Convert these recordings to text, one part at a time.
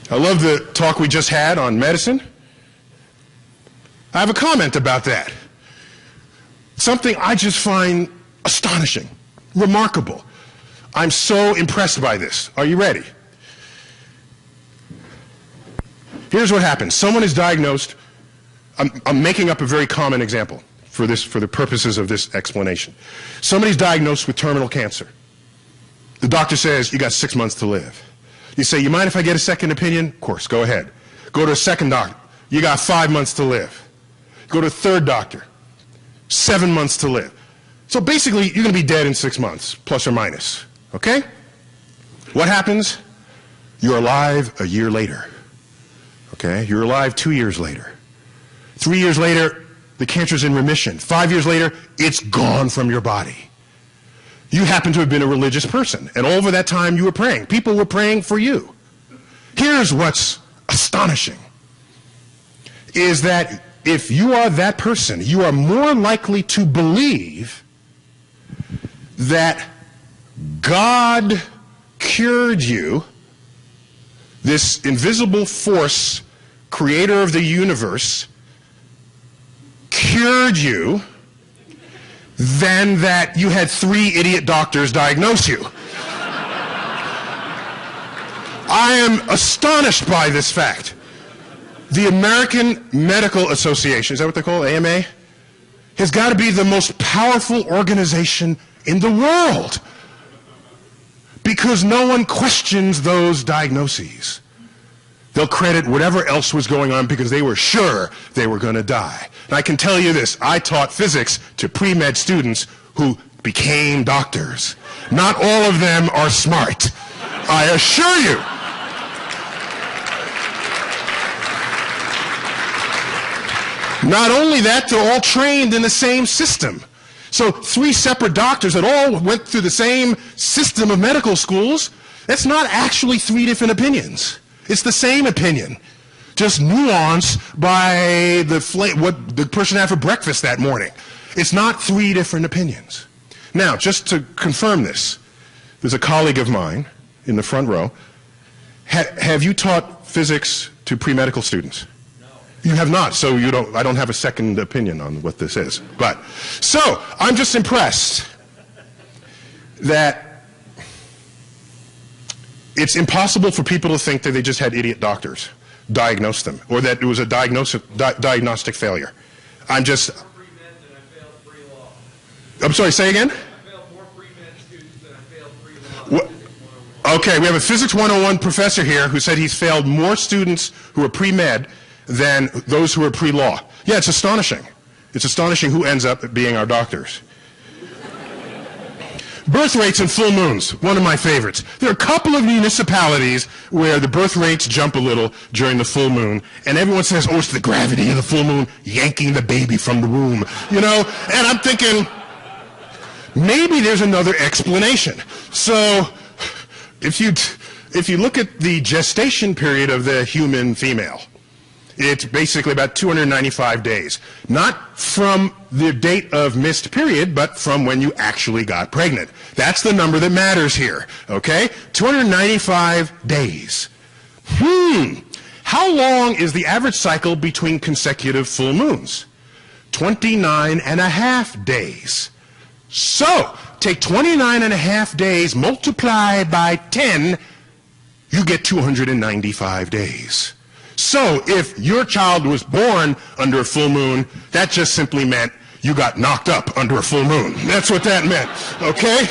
I love the talk we just had on medicine. I have a comment about that. Something I just find astonishing, remarkable. I'm so impressed by this. Are you ready? Here's what happens. Someone is diagnosed. I'm making up a very common example for the purposes of this explanation. Somebody's diagnosed with terminal cancer. The doctor says, you got 6 months to live. You say, you mind if I get a second opinion? Of course, go ahead. Go to a second doctor. You got 5 months to live. Go to a third doctor. 7 months to live. So basically, you're going to be dead in 6 months, plus or minus. Okay? What happens? You're alive a year later. Okay? You're alive 2 years later. 3 years later, the cancer's in remission. 5 years later, it's gone from your body. You happen to have been a religious person, and over that time you were praying. People were praying for you. Here's what's astonishing, is that if you are that person, you are more likely to believe that God cured you, this invisible force, creator of the universe, cured you, than that you had 3 idiot doctors diagnose you. I am astonished by this fact. The American Medical Association, is that what they call it, AMA? Has got to be the most powerful organization in the world, because no one questions those diagnoses. They'll credit whatever else was going on because they were sure they were going to die. And I can tell you this, I taught physics to pre-med students who became doctors. Not all of them are smart, I assure you. Not only that, they're all trained in the same system. So 3 separate doctors that all went through the same system of medical schools, that's not actually 3 different opinions. It's the same opinion, just nuanced by what the person had for breakfast that morning. It's not 3 different opinions. Now, just to confirm this, there's a colleague of mine in the front row. Have you taught physics to pre-medical students? No. You have not, so I don't have a second opinion on what this is. But, so, I'm just impressed that it's impossible for people to think that they just had idiot doctors diagnose them, or that it was a diagnostic failure. I'm sorry, say again? I failed more pre-med students than I failed pre-law. Okay, we have a Physics 101 professor here who said he's failed more students who are pre-med than those who are pre-law. Yeah, it's astonishing. It's astonishing who ends up being our doctors. Birth rates and full moons, one of my favorites. There are a couple of municipalities where the birth rates jump a little during the full moon, and everyone says, oh, it's the gravity of the full moon yanking the baby from the womb, you know? And I'm thinking, maybe there's another explanation. So, if you look at the gestation period of the human female, it's basically about 295 days. Not from the date of missed period, but from when you actually got pregnant. That's the number that matters here, okay? 295 days. How long is the average cycle between consecutive full moons? 29.5 days. So, take 29.5 days, multiply by 10, you get 295 days. So, if your child was born under a full moon, that just simply meant you got knocked up under a full moon. That's what that meant, okay?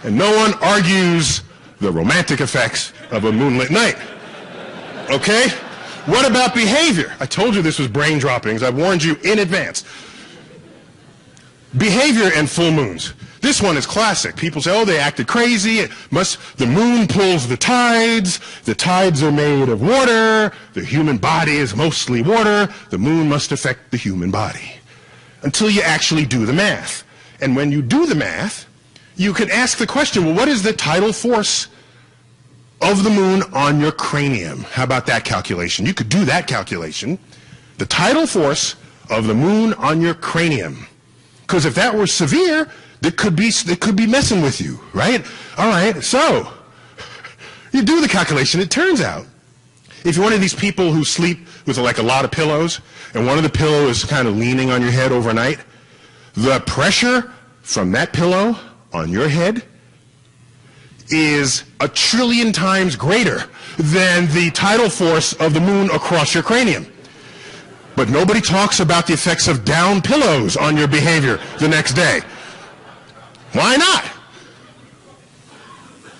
And no one argues the romantic effects of a moonlit night, okay? What about behavior? I told you this was brain droppings. I warned you in advance. Behavior and full moons. This one is classic. People say, oh, they acted crazy. The moon pulls the tides. The tides are made of water. The human body is mostly water. The moon must affect the human body. Until you actually do the math. And when you do the math, you can ask the question, well, what is the tidal force of the moon on your cranium? How about that calculation? You could do that calculation. The tidal force of the moon on your cranium. Because if that were severe, it could be messing with you, right? All right, so you do the calculation. It turns out If you're one of these people who sleep with like a lot of pillows, and one of the pillows is kind of leaning on your head overnight, the pressure from that pillow on your head is 1 trillion times greater than the tidal force of the moon across your cranium. But nobody talks about the effects of down pillows on your behavior the next day. Why not?